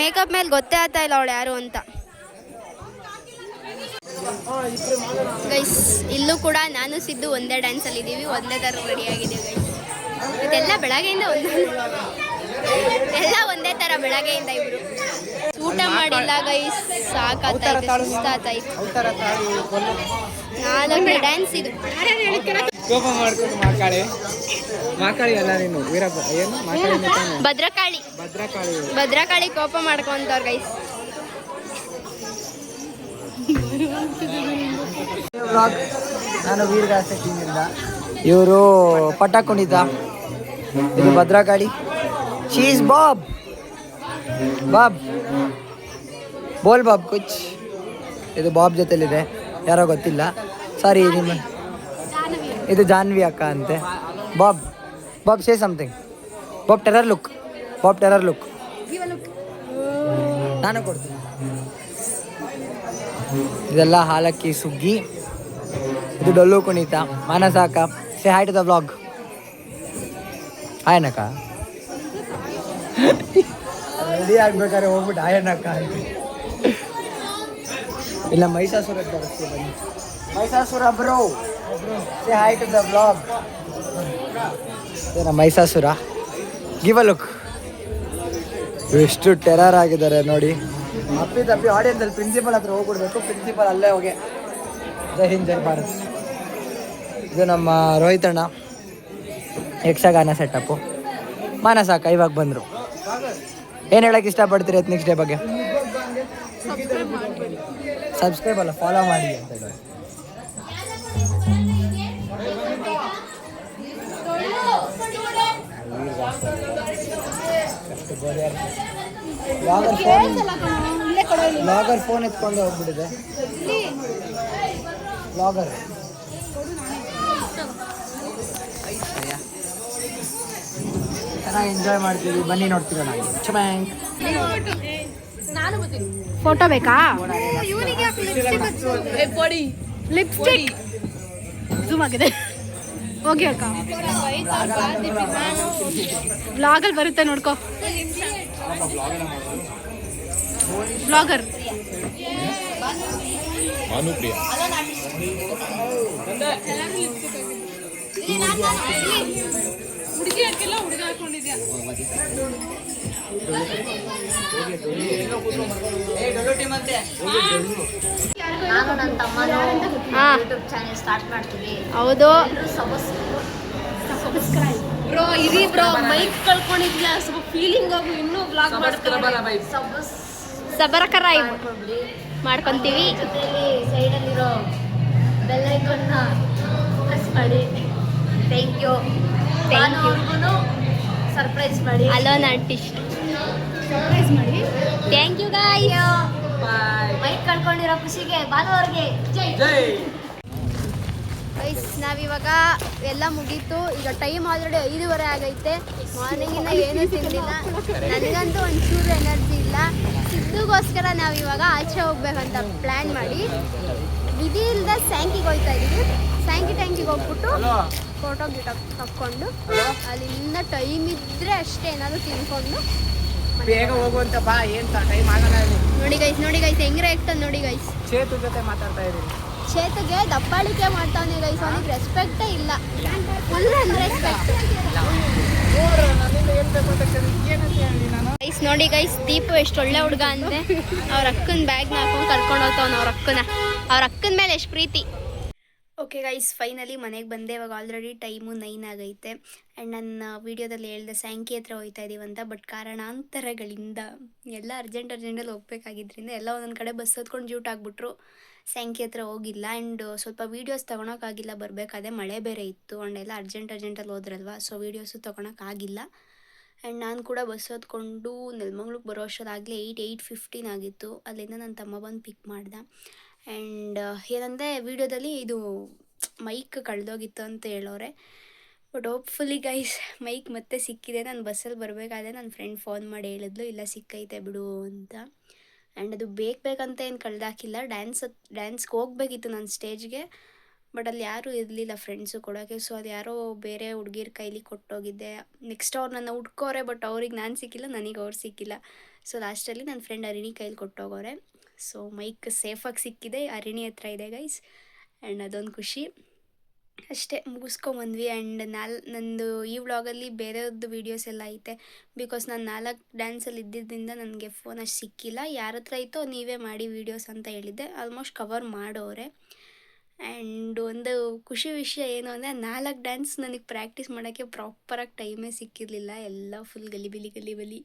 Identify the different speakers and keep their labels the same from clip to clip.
Speaker 1: Makeup ಮೇಲೆ ಗೊತ್ತೇ ಆಗ್ತಾ ಇಲ್ಲ ಅವಳು ಯಾರು ಅಂತ. ಗೈಸ್ ಇಲ್ಲೂ ಕೂಡ ನಾನು ಸಿದ್ದು ಒಂದೇ ಡ್ಯಾನ್ಸಲ್ಲಿ ಇದ್ದೀವಿ, ಒಂದೇ ಥರ ರೆಡಿ ಆಗಿದ್ದೀವಿ ಗೈಸ್. ಇದೆಲ್ಲ ಬೆಳಗ್ಗೆಯಿಂದ ಎಲ್ಲ ಒಂದೇ ಥರ ಬೆಳಗ್ಗೆಯಿಂದ ಇಬ್ರು. ಊಟ ಮಾಡಿಲ್ಲ ಗೈಸ್, ಸಾಕಾಗ್ತೈತೆ, ಸುಸ್ತಾಗ್ತೈತೆ. 4 ಡ್ಯಾನ್ಸ್ ಇದು.
Speaker 2: ಕೋಪ ಮಾಡ್ಕೊಂಡು ಮಾಕಾಳಿ ಅಲ್ಲ ನೀನು ವೀರಪ್ಪ ಏನು
Speaker 1: ಭದ್ರಕಾಳಿ ಕೋಪ ಮಾಡ್ಕೊಂತವ್ರ ಗೈಸ್.
Speaker 2: ನಾನು ವೀರಗಾಸ ಟೀಮಿಂದ. ಇವರು ಪಟ್ಟ ಕುಣಿತ, ಇದು ಭದ್ರಕಾಳಿ. ಚೀಸ್ ಬಾಬ್ ಬೋಲ್ ಬಾಬ್ ಕುಚ್. ಇದು ಬಾಬ್ ಜೊತೆಲಿದೆ, ಯಾರೋ ಗೊತ್ತಿಲ್ಲ, ಸಾರಿ. ಇದು ಜಾನ್ವಿ ಅಕ್ಕ ಅಂತೆ. Bob say something. Bob terror look ನಾನು ಕೊಡ್ತೀನಿ. ಇದೆಲ್ಲ ಹಾಲಕ್ಕಿ ಸುಗ್ಗಿ. ಇದು ಡೊಳ್ಳು ಕುಣಿತ. ಮಾನಸ ಅಕ್ಕ, say hi to the vlog. Hi ನಕ್ಕ. ರೆಡಿ ಆಗ್ಬೇಕಾದ್ರೆ ಹೋಗ್ಬಿಟ್ಟು ಹಾಯಣ್ಣಕ್ಕ ಇಲ್ಲ ಮಹಿಷಾಸುರ ಬರುತ್ತೆ. ಬನ್ನಿ Mahishasura bro, say hi to the vlog. Mahishasura, give a look. ಎಷ್ಟು ಟೆರರ್ ಆಗಿದ್ದಾರೆ ನೋಡಿ. ತಪ್ಪಿ ಆಡಿಯನ್ಸಲ್ಲಿ ಪ್ರಿನ್ಸಿಪಲ್ ಹತ್ರ ಹೋಗ್ಬಿಡ್ಬೇಕು. ಪ್ರಿನ್ಸಿಪಲ್ ಅಲ್ಲೇ ಹೋಗಿ ಜೈ ಹಿಂದ್ ಜೈ ಭಾರತ್. ಇದು ನಮ್ಮ ರೋಹಿತ್ ಅಣ್ಣ, ಯಕ್ಷಗಾನ ಸೆಟಪ್ಪು. ಮಾನಸಾಕ ಇವಾಗ ಬಂದರು. ಏನು ಹೇಳಕ್ಕೆ ಇಷ್ಟಪಡ್ತೀರಿ ಎತ್ನಿಕ್ಸ್ ಡೇ ಬಗ್ಗೆ? ಸಬ್ಸ್ಕ್ರೈಬ್ ಅಲ್ಲ, ಫಾಲೋ ಮಾಡಿ ಅಂತ ಹೇಳಿ. ಲಾಗರ್ ಫೋನ್ ಎತ್ಕೊಂಡು ಹೋಗ್ಬಿಟ್ಟಿದೆ. ಲಾಗರ್ ಚೆನ್ನಾಗಿ ಎಂಜಾಯ್ ಮಾಡ್ತೀವಿ, ಬನ್ನಿ ನೋಡ್ತೀರ.
Speaker 1: ಫೋಟೋ ಬೇಕಾ? ಲಿಪ್ಸ್ಟಿಕ್ ಝೂಮ್ ಆಗಿದೆ. ಓಕೆ ಅಕ್ಕ, ಬ್ಲಾಗಲ್ಲಿ ಬರುತ್ತೆ ನೋಡ್ಕೋ. ಬ್ಲಾಗರ್
Speaker 3: ನಾನು ನನ್ನ ತಮ್ಮನ ಯೂಟ್ಯೂಬ್ ಚಾನೆಲ್ ಸ್ಟಾರ್ಟ್ ಮಾಡ್ತೀವಿ.
Speaker 1: ಹೌದು,
Speaker 3: ಬ್ರೋ ಇರಿ ಬ್ರೋ, ಮೈಕ್ ಕಳ್ಕೊಂಡಿದ್ಯಾ, ಸ್ವಲ್ಪ ಫೀಲಿಂಗ್ ಆಗು. ಇನ್ನೂ ಬ್ಲಾಗ್
Speaker 1: ಸಬರಕರ ಮಾಡ್ಕೊಂತೀವಿ.
Speaker 3: ಜೊತೆಲಿ ಸೈಡಲ್ಲಿರೋ ಬೆಲ್ ಐಕಾನ್ನ ಪ್ರೆಸ್ ಮಾಡಿ. Thank you. ಸರ್ಪ್ರೈಸ್ ಮಾಡಿ.
Speaker 1: ಅಲೋನ್ ಆರ್ಟಿಸ್ಟ್
Speaker 3: ಸರ್ಪ್ರೈಸ್ ಮಾಡಿ.
Speaker 1: Thank you guys.
Speaker 3: ಮೈಕ್ ಕಳ್ಕೊಂಡಿರೋ ಖುಷಿಗೆ ಬಾನು ಅವ್ರಿಗೆ ಜೈ.
Speaker 1: ಗೈಸ್ ನಾವಿವಾಗ ಎಲ್ಲ ಮುಗೀತು. ಈಗ ಟೈಮ್ ಆಲ್ರೆಡಿ 5:15 ಆಗೈತೆ. ಮಾರ್ನಿಂಗಿಂದ ಏನೂ ತಿಂದಿಲ್ಲ. ನನಗಂತೂ ಒಂಚೂರು ಎನರ್ಜಿ ಇಲ್ಲ. ಸಿದ್ದುಗೋಸ್ಕರ ನಾವಿವಾಗ ಆಚೆ ಹೋಗ್ಬೇಕಂತ ಪ್ಲ್ಯಾನ್ ಮಾಡಿ ವಿಧಿ ಇಲ್ಲದೆ ಸ್ಯಾಂಕಿಗೆ ಹೋಗ್ತಾ ಇದ್ದೀವಿ. ಸ್ಯಾಂಕಿ ಟ್ಯಾಂಕಿಗೆ ಹೋಗ್ಬಿಟ್ಟು ಫೋಟೋ ತಕ್ಕೊಂಡು ಅಲ್ಲಿಂದ ಟೈಮ್ ಇದ್ದರೆ ಅಷ್ಟೇ ಏನಾದರೂ ತಿನ್ಕೊಂಡು
Speaker 2: ಬೇಗ ಹೋಗುವಂತ ಬಾ. ಏನು ಟೈಮ್ ಆಗಲ್ಲ.
Speaker 1: ನೋಡಿ ಗೈಸ್ ಹೆಂಗ್ರೆ ಆಗ್ತದೆ ನೋಡಿ ಗೈಸ್.
Speaker 2: ಚೇತು ಜೊತೆ ಮಾತಾಡ್ತಾ ಇದ್ದೀನಿ.
Speaker 1: ಚೇತುಗೆ ದಬ್ಬಾಳಿಕೆ ಮಾಡ್ತಾವನೆ ಗೈಸ್, ಅವನಿಗೆ ರೆಸ್ಪೆಕ್ಟೇ ಇಲ್ಲ. Full unrespect guys. ನೋಡಿ ಗೈಸ್, ದೀಪು ಎಷ್ಟು ಒಳ್ಳೆ ಹುಡುಗ ಅಂದರೆ ಅವ್ರ ಅಕ್ಕನ ಬ್ಯಾಗ್ನ ಹಾಕೊಂಡು ಕರ್ಕೊಂಡು ಹೋಗ್ತಾವನು. ಅವ್ರ ಅಕ್ಕನ ಮೇಲೆ ಎಷ್ಟು ಪ್ರೀತಿ. ಓಕೆ ಗೈಸ್, ಫೈನಲಿ ಮನೆಗೆ ಬಂದೆ. ಇವಾಗ ಆಲ್ರೆಡಿ ಟೈಮು 9 ಆಗೈತೆ. ಆ್ಯಂಡ್ ನನ್ನ ವೀಡಿಯೋದಲ್ಲಿ ಹೇಳ್ದೆ ಸ್ಯಾಂಕಿ ಹತ್ರ ಹೋಗ್ತಾ ಇದ್ದೀವಂತ. ಬಟ್ ಕಾರಣಾಂತರಗಳಿಂದ ಎಲ್ಲ ಅರ್ಜೆಂಟಲ್ಲಿ ಹೋಗ್ಬೇಕಾಗಿದ್ದರಿಂದ ಎಲ್ಲ ಒಂದೊಂದು ಕಡೆ ಬಸ್ ಹತ್ಕೊಂಡು ಜ್ಯೂಟ್ ಆಗಿಬಿಟ್ರು. ಸ್ಯಾಂಕಿ ಹತ್ರ ಹೋಗಿಲ್ಲ. ಆ್ಯಂಡ್ ಸ್ವಲ್ಪ ವೀಡಿಯೋಸ್ ತೊಗೊಳಕ್ಕಾಗಿಲ್ಲ ಬರಬೇಕಾದ್ರೆ, ಮಳೆ ಬೇರೆ ಇತ್ತು. ಆ್ಯಂಡ್ ಎಲ್ಲ ಅರ್ಜೆಂಟಲ್ಲಿ ಹೋದ್ರಲ್ವ, ಸೊ ವೀಡಿಯೋಸು ತೊಗೊಳಕ್ಕಾಗಿಲ್ಲ. ಆ್ಯಂಡ್ ನಾನು ಕೂಡ ಬಸ್ ಹೊತ್ಕೊಂಡು ನೆಲಮಂಗ್ಲಕ್ಕೆ ಬರೋ ಅಷ್ಟೊತ್ತಾಗಲೇ 8:15 ಆಗಿತ್ತು. ಅಲ್ಲಿಂದ ನನ್ನ ತಮ್ಮ ಬಂದು ಪಿಕ್ ಮಾಡ್ದೆ. ಆ್ಯಂಡ್ ಏನಂದರೆ ವೀಡಿಯೋದಲ್ಲಿ ಇದು ಮೈಕ್ ಕಳೆದೋಗಿತ್ತು ಅಂತ ಹೇಳೋರೆ. ಬಟ್ ಹೋಪ್ಫುಲಿ ಗೈಸ್ ಮೈಕ್ ಮತ್ತೆ ಸಿಕ್ಕಿದೆ. ನಾನು ಬಸ್ಸಲ್ಲಿ ಬರಬೇಕಾದ್ರೆ ನನ್ನ ಫ್ರೆಂಡ್ ಫೋನ್ ಮಾಡಿ ಹೇಳಿದ್ಲು, ಇಲ್ಲ ಸಿಕ್ಕೈತೆ ಬಿಡು ಅಂತ. ಆ್ಯಂಡ್ ಅದು ಬೇಕಂತ ಏನು ಕಳೆದಾಕಿಲ್ಲ. ಡ್ಯಾನ್ಸ್ಗೆ ಹೋಗಬೇಕಿತ್ತು ನಾನು ಸ್ಟೇಜ್ಗೆ. ಬಟ್ ಅಲ್ಲಿ ಯಾರೂ ಇರಲಿಲ್ಲ ಫ್ರೆಂಡ್ಸು ಕೊಡೋಕ್ಕೆ. ಸೊ ಅದು ಯಾರೋ ಬೇರೆ ಹುಡುಗಿರ ಕೈಲಿ ಕೊಟ್ಟೋಗಿದ್ದೆ. ನೆಕ್ಸ್ಟ್ ಅವ್ರು ನನ್ನ ಹುಡ್ಕೋರೆ, ಬಟ್ ಅವ್ರಿಗೆ ನಾನು ಸಿಕ್ಕಿಲ್ಲ, ನನಗೆ ಅವ್ರು ಸಿಕ್ಕಿಲ್ಲ. ಸೊ ಲಾಸ್ಟಲ್ಲಿ ನನ್ನ ಫ್ರೆಂಡ್ ಅರಿಣಿ ಕೈಲಿ ಕೊಟ್ಟೋಗೋರೆ. ಸೊ ಮೈಕ್ ಸೇಫಾಗಿ ಸಿಕ್ಕಿದೆ, ಅರಿಣಿ ಹತ್ರ ಇದೆ ಗೈಸ್. ಆ್ಯಂಡ್ ಅದೊಂದು ಖುಷಿ. ಅಷ್ಟೇ ಮುಗಿಸ್ಕೊಂಬಂದ್ವಿ. ಆ್ಯಂಡ್ ನಂದು ಈ ವ್ಲಾಗಲ್ಲಿ ಬೇರೆಯವ್ರದ್ದು ವೀಡಿಯೋಸ್ ಎಲ್ಲ ಐತೆ. ಬಿಕಾಸ್ ನಾನು 4 ಡ್ಯಾನ್ಸಲ್ಲಿ ಇದ್ದಿದ್ದರಿಂದ ನನಗೆ ಫೋನ್ ಅಷ್ಟು ಸಿಕ್ಕಿಲ್ಲ. ಯಾರ ಹತ್ರ ಐತೋ ನೀವೇ ಮಾಡಿ ವೀಡಿಯೋಸ್ ಅಂತ ಹೇಳಿದ್ದೆ. ಆಲ್ಮೋಸ್ಟ್ ಕವರ್ ಮಾಡೋರೆ. ಆ್ಯಂಡ್ ಒಂದು ಖುಷಿ ವಿಷಯ ಏನು ಅಂದರೆ 4 ಡ್ಯಾನ್ಸ್ ನನಗೆ ಪ್ರಾಕ್ಟೀಸ್ ಮಾಡೋಕ್ಕೆ ಪ್ರಾಪರಾಗಿ ಟೈಮೇ ಸಿಕ್ಕಿರಲಿಲ್ಲ. ಎಲ್ಲ ಫುಲ್ ಗಲಿಬಿಲಿ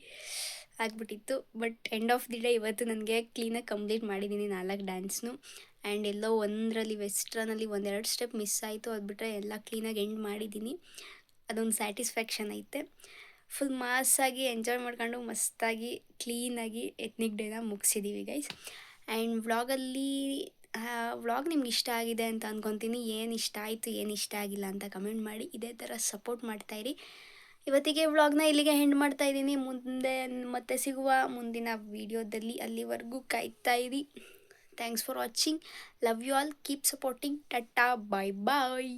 Speaker 1: ಆಗಿಬಿಟ್ಟಿತ್ತು. But end of the day ಇವತ್ತು ನನಗೆ ಕ್ಲೀನಾಗಿ ಕಂಪ್ಲೀಟ್ ಮಾಡಿದ್ದೀನಿ 4 ಡ್ಯಾನ್ಸ್ನು. ಆ್ಯಂಡ್ ಎಲ್ಲೋ ಒಂದರಲ್ಲಿ ವೆಸ್ಟ್ರನಲ್ಲಿ 1-2 ಸ್ಟೆಪ್ ಮಿಸ್ ಆಯಿತು. ಅದು ಬಿಟ್ಟರೆ ಎಲ್ಲ ಕ್ಲೀನಾಗಿ ಎಂಡ್ ಮಾಡಿದ್ದೀನಿ. ಅದೊಂದು ಸ್ಯಾಟಿಸ್ಫ್ಯಾಕ್ಷನ್ ಐತೆ. ಫುಲ್ ಮಾಸಾಗಿ ಎಂಜಾಯ್ ಮಾಡ್ಕೊಂಡು ಮಸ್ತಾಗಿ ಕ್ಲೀನಾಗಿ ಎತ್ನಿಕ್ ಡೇನ ಮುಗಿಸಿದ್ದೀವಿ ಗೈಸ್. ಆ್ಯಂಡ್ ವ್ಲಾಗ್ ನಿಮ್ಗೆ ಇಷ್ಟ ಆಗಿದೆ ಅಂತ ಅಂದ್ಕೊತೀನಿ. ಏನು ಇಷ್ಟ ಆಯಿತು, ಏನು ಇಷ್ಟ ಆಗಿಲ್ಲ ಅಂತ ಕಮೆಂಟ್ ಮಾಡಿ. ಇದೇ ಥರ ಸಪೋರ್ಟ್ ಮಾಡ್ತಾಯಿರಿ. ಇವತ್ತಿಗೆ ವ್ಲಾಗ್ನ ಇಲ್ಲಿಗೆ ಎಂಡ್ ಮಾಡ್ತಾಯಿದ್ದೀನಿ. ಮುಂದೆ ಮತ್ತೆ ಸಿಗುವ ಮುಂದಿನ ವೀಡಿಯೋದಲ್ಲಿ. ಅಲ್ಲಿವರೆಗೂ ಕಾಯ್ತಾಯಿರಿ. Thanks for watching. Love you all. Keep supporting. Tata, bye bye.